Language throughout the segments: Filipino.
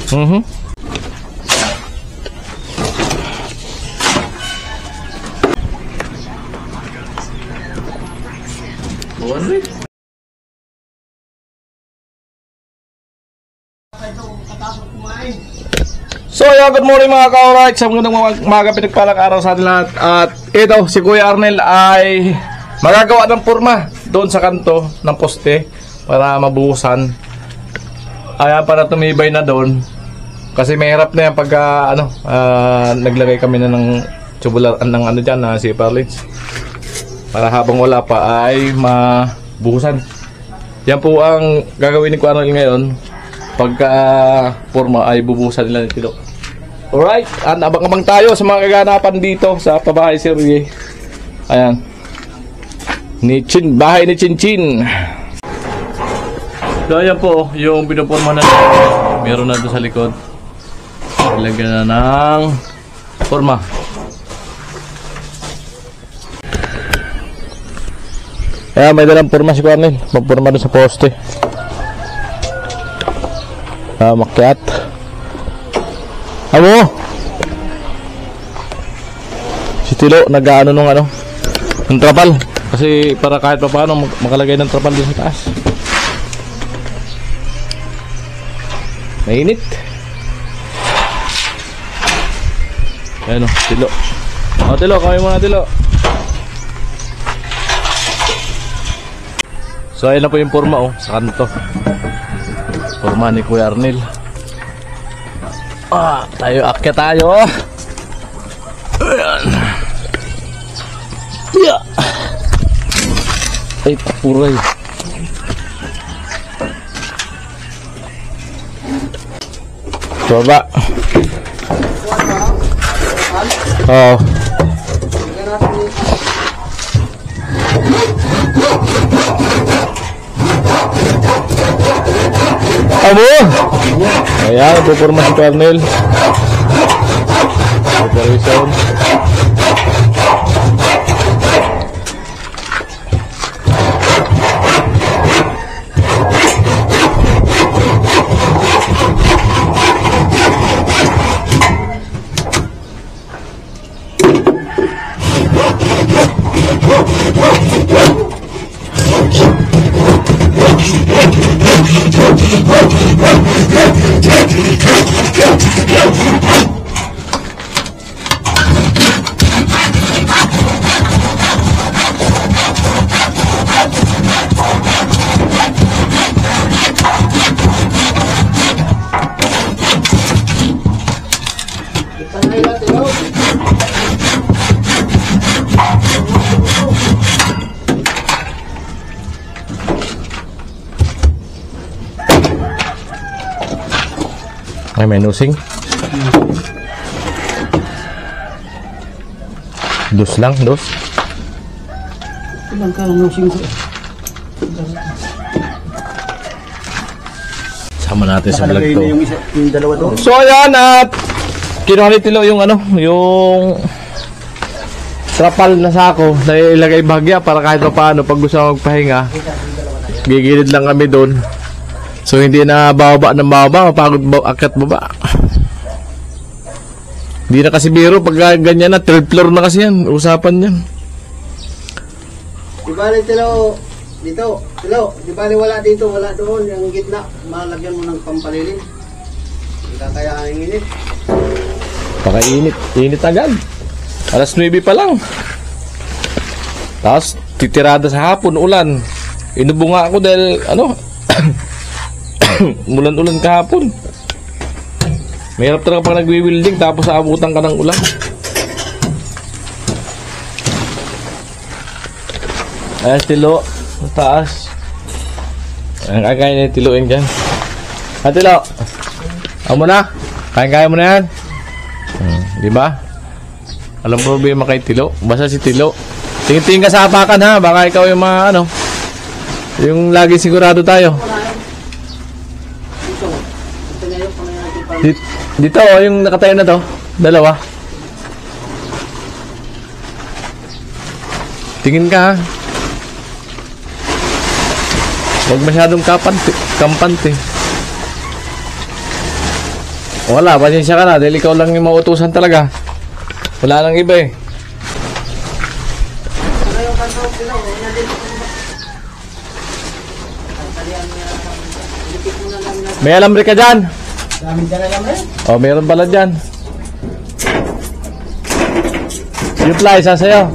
So yeah, good morning mga ka-alright. Sa magandang umaga, pinagpalang araw sa atin lahat. At ito, si Kuya Arnel ay magagawa ng purma doon sa kanto ng poste para mabuhusan. Ayan, para tumibay na doon. Kasi mahirap na yan pag naglagay kami na ng tubular ng ano dyan na si Parlins. Para habang wala pa ay mabuhusan. Yan po ang gagawin ni Kuya Arnel ngayon. Pagka purma ay bubuhusan nila ng tilo. Alright, at abang-abang tayo sa mga kaganapan dito sa pabahay Sirye. Ayan. Bahay ni Chinchin. So ayan po, yung pinupurma na meron na doon sa likod. Ilagyan na ng purma. Ayan, may dalang purma si Cornel. Magpurma doon sa poste. Makyat. Amo. Si Tilo nag-aano nung ng trapal kasi para kahit pa paano makalagay ng trapal din sa taas. Mainit. Ayan o, Tilo. Tilo, kami muna Tilo. So ayan na po yung purma sa kanto. Purma ni Kuya Arnel. Akyat tayo. Ayan. Yeah. Ay, tapuray. Coba. Oh. Amo. Ayan, pupurma si Cornel. Supervision. Ay, may nusing. Dos lang, dos. Ilang ka nusing ko. Sama natin sa vlog to. Yung dalawa doon. So ayan, at kinuha ni Tilo yung yung trapal na sako na ilagay bahagya para kahit pa paano pag gusto magpahinga, gigilid lang kami doon. So hindi na bababa ng bababa, mapagod akyat baba. Hindi na kasi biro pag ganyan na, third floor na kasi yan, usapan yan. Di bali Tilo, dito, Tilo, di bali wala dito, wala doon, yung gitna, malagyan mo ng pampalilin. Hindi ka kaya ang init. Pakainit, init agad. Alas 9 pa lang. Tapos titirada sa hapon, ulan. Inubunga ako dahil ulan-ulan kahapon. Mahirap talaga pag nagwi-welding tapos aabutan ka ng ulan. Ayan, Tilo, sa taas. Ayan, kaya na tiluin dyan. Tilo, mo na. Kaya mo na yan. Diba? Alam problema kay Tilo. Basta si Tilo. Tingin-tingin ka sa apakan ha. Baka ikaw yung yung lagi sigurado tayo. Dito yung nakatayo na to. Dalawa. Tingin ka ha. Huwag masyadong kampante. Wala, pasensya ka na. Dahil ikaw lang yung mautusan talaga. Wala nang iba eh. Ano yung kanto? Sila, na din. Dikit mo na lang na. May alambre ka dyan? Dami dyan na lang eh. Oh, meron pala dyan. Yung fly, isa sa'yo.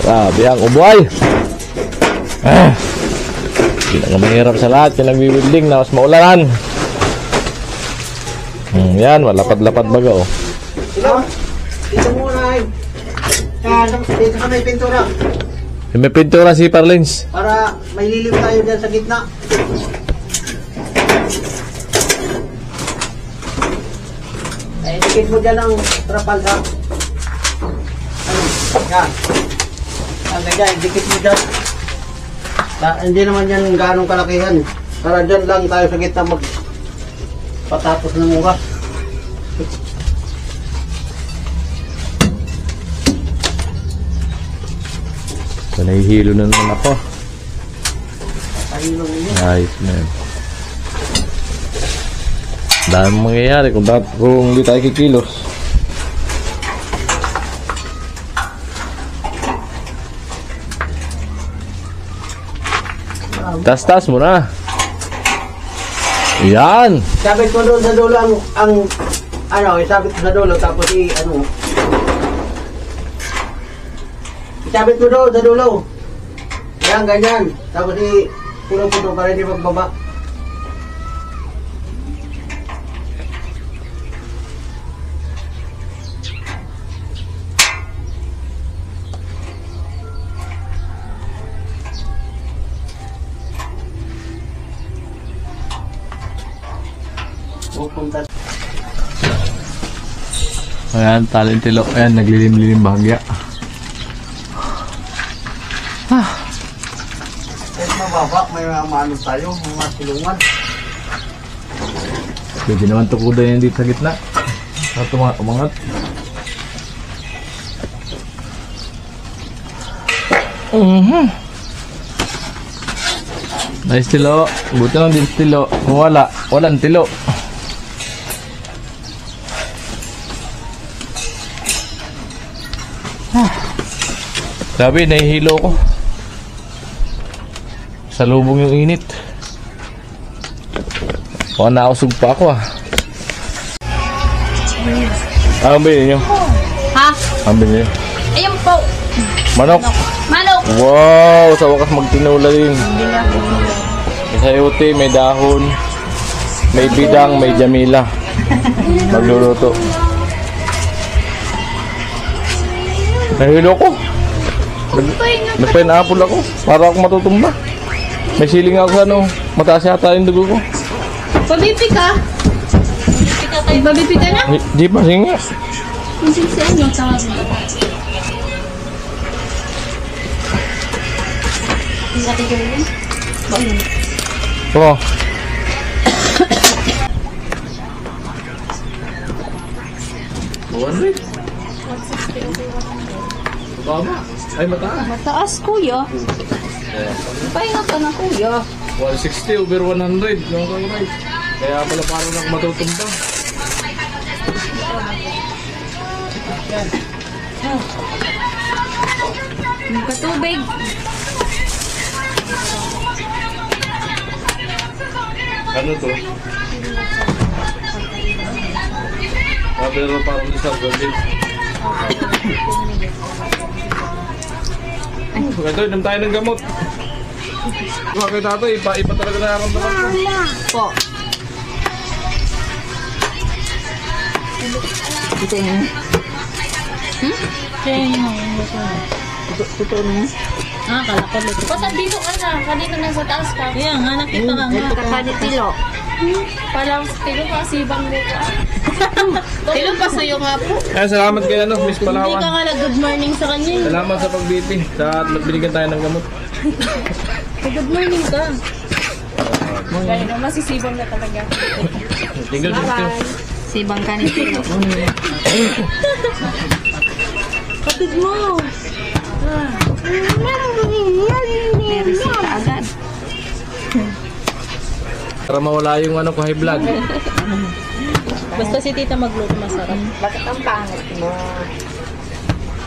Grabe ang ubuay. Hindi na nga mahirap sa lahat yung nagwi-wielding na mas maulanan. Yan, malapad-lapad baga oh. Dito muna eh. Dito ka may pintura. Yung may pintura si Parlins. Para may lilim tayo dyan sa gitna. Eh, dikit mo dyan ang trapal ha. Ano? Yan. Ang ganyan, dikit mo dyan. Hindi naman yan ganong kalakihan. Para dyan lang tayo sa gitna patapos ng oras. So, nahihilo na naman ako. Ayun lang yun. Ayos na yun. Dahil mangyayari kung hindi tayo kikilos. Tas-tas mo na. Yan. Sabit mo doon sa dulo ang ano, isabit mo sa dulo tapos isabit mo doon sa dulo. Yan, ganyan. Tapos puno-puno para hindi magbaba. Pupunta. Ayan, talentilo. Ayan, naglilim-lilim bahagya. Kahit mababa, may maano tayo, mga silungan. Pwede naman tukudan yan dito sa gitna. At umangat. Nice tilo. Buti lang din tilo. Kung walang tilo. Grabe, nahihilo ko. Sa lubong yung init. O, nausog pa ako ah. Ang bilhin nyo? Ha? Ang bilhin nyo? Ayun po. Manok. Manok. Wow, sa wakas magtinula din. May sayote, may dahon, may bidang, may jamila. Magluluto. Nahilo ko. Nag-pineapple ako. Para ako matutumba. May siling ako sa mataas yata yung dugo ko. Pabipi ka? Pabipi ka na? Di pa, sige nga. Minsan sa inyo, tawag mo. Hindi natin gawin. Bakit? Oo. Baba. Ay, mataas. Mataas, kuya. Pahinga ka na, kuya. 160 over 100. Yung kaway. Kaya pala parang ako matutumba. Patubig. Ano to? Pero parang isang gandil. Ito, inom tayo ng gamot. Kaya tato, iba talaga nararamdaman ko. Po. Ito yun. Kaya yun. Totoo na. Kalakot ito. Basta dito ka na. Kanito na sa taas ka. Kaya nga, nakita ka nga. Ito ka tilo. Palang tilo ka, sibang mo ka. Tilo pa sa'yo nga po. Kaya salamat kay Miss Hindi Palawan. ka nga good morning sa kanya. Salamat sa pagbiti. Sa binigyan tayo ng gamot. Good morning ka. Galing naman, sisibang na talaga. Tinggal dito. Sibang ka ni Tilo. Kapit mo. Meron ka agad. Para mawala yung ano, high blood. Basta si tita magluto masarap. Bakit ang pangit mo?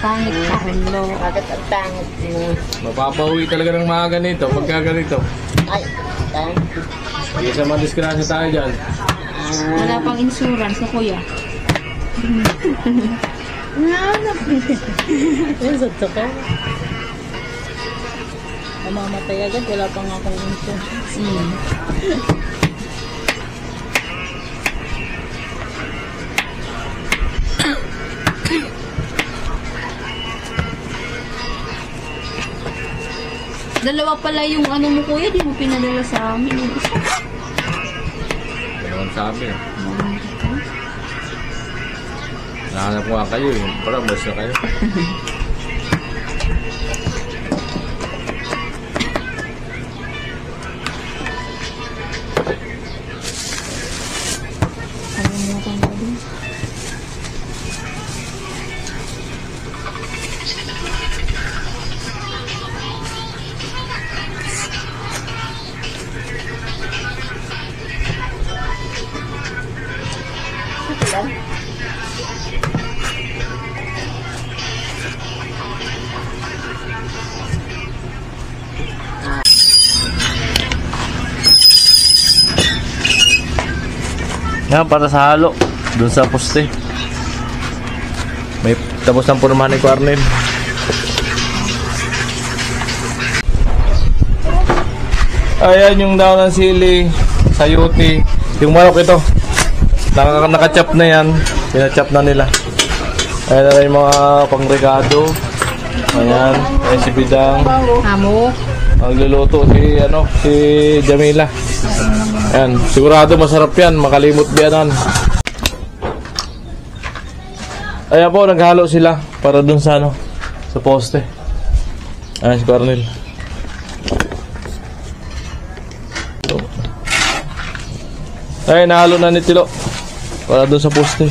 Pangit ka rin, lo. Bakit ang pangit mo? Mapapawi talaga ng mga ganito, pagka ganito. Ay, thank you. Hindi sa madiskrasya tayo dyan. Wala pang insurance na kuya. Yan, sadto ka. Mamamatay agad, wala pang akong insurance. Dalawa pala yung ano mo kuya, di mo pinadala sa amin. Yung isa. Ano sabi? Nahanap ko nga kayo eh. Parang mas na kayo. Kalimutan ko din. Yan, para sa halo. Doon sa poste. May tapos ng purmahan ni Arnel. Ayan yung daon ng sili, sayuti. Yung manok ito. Nakachap na yan. Pinachap na nila. Ayan na yung mga pangregado. Ayan. Ayan si Bidang. Amo. Ang luluto si Jamila. Ayan, sigurado masarap yan, makalimot biyanan. Ayan po, naghalo sila para dun sa sa poste. Ayan si Cornel. Ayan, nahalo na ni Tilo para dun sa poste.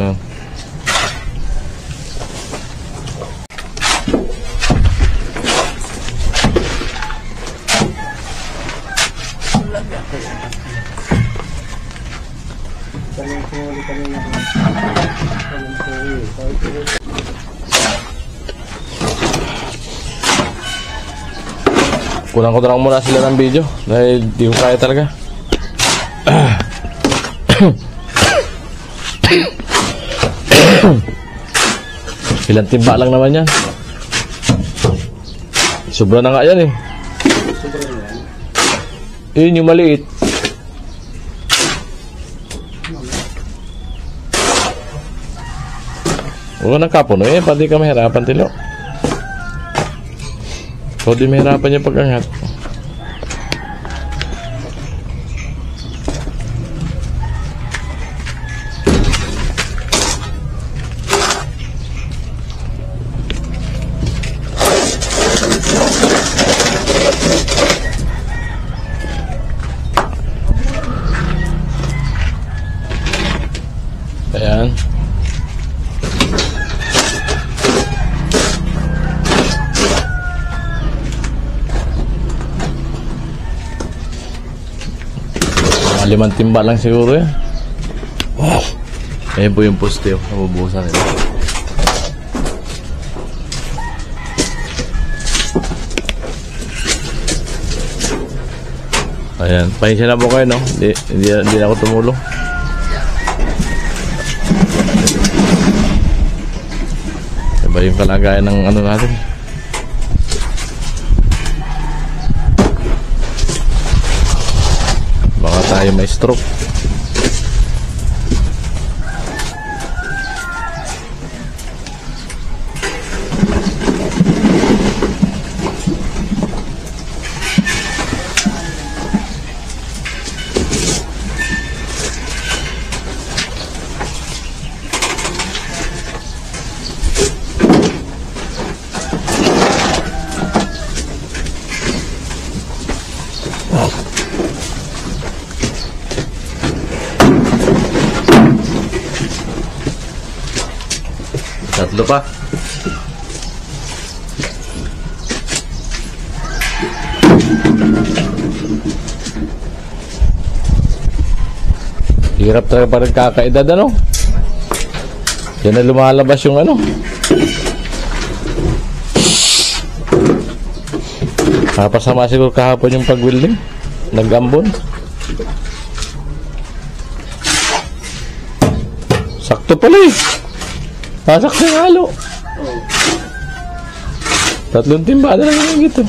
Ayan. Kulang ko na lang muna sila ng video dahil di ko kaya talaga. Ilang timba lang naman yan. Sobra na nga yan eh. Yun yung maliit. Huwag nang kapuno eh, pati ka mahirapan Tilo. O di mahirapan yung pag-angat. Ayan. Mga 5 timba lang siguro yan. Ayan po yung poste. Nabubusan nila. Ayan. Pahinsya na po kayo, no? Hindi na ako tumulong. Iba yung kalagayan ng ano natin. Baka tayo may stroke. Tatlo pa. Hirap talaga pa rin kakaedad, ano? Yan na lumalabas yung ano. Napasama siguro kahapon yung pag-welding. Nag-ambon. Sakto pala eh. Sakto yung halo. 3 timba na lang yung gito.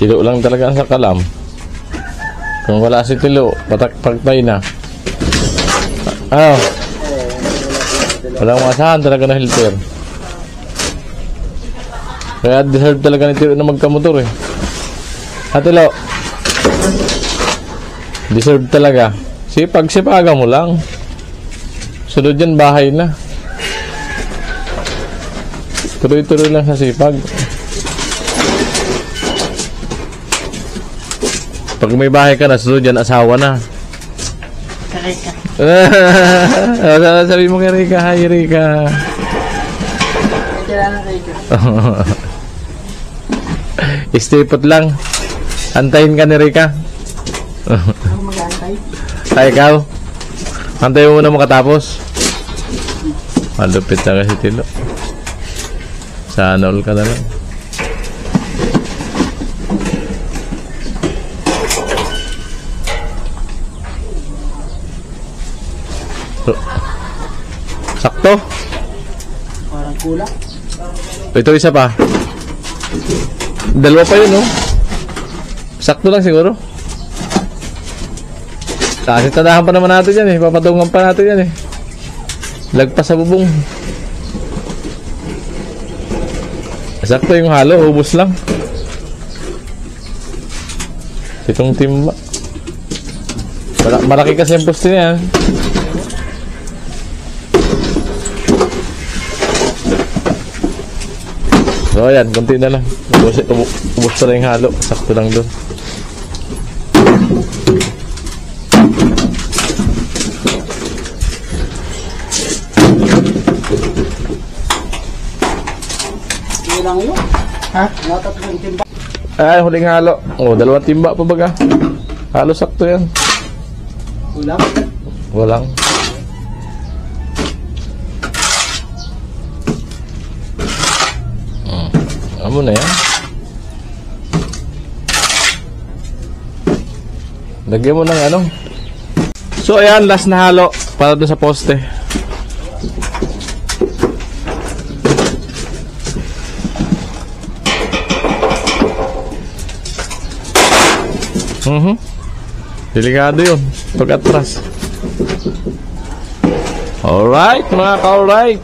Tilo lang talaga sa kalam. Kung wala si Tilo, patak-pagtay na. Walang masahan talaga na helper. Kaya deserve talaga ni Tilo na magkamotor eh. Tilo, deserve talaga. Sipag-sipaga mo lang. Sunod yan, bahay na. Tuloy-tuloy lang sa sipag. Pag may bahay ka na, sunod yan, asawa na. Sabi mo kay Rika, hi Rika. Stay put lang. Antayin ka ni Rika. Ay, ikaw. Antayin mo muna makatapos. Malupit na kasi Tilo. Sana all ka na lang. Sakto. Parang kulang. Ito isa pa. Dalawa pa yun, no? Sakto lang siguro. Kasi tadahan pa naman natin yan eh. Papatungan pa natin yan eh. Lagpas sa bubong. Sakto yung halo. Ubus lang. Itong timba. Malaki kasi yung poste niya. So ayan, konti na lang. Ubus na lang yung halo. Sakto lang doon. Ilang yun? Ha? Natatlong timba. Ay, huling halo. Oh, 2 timba pa baga. Halo sakto yan. Kulang? Walang. Amo na yan. Lagyan mo ng ano. So ayan, last na halo para doon sa poste. Delikado yun pag atras. Alright mga ka-alright.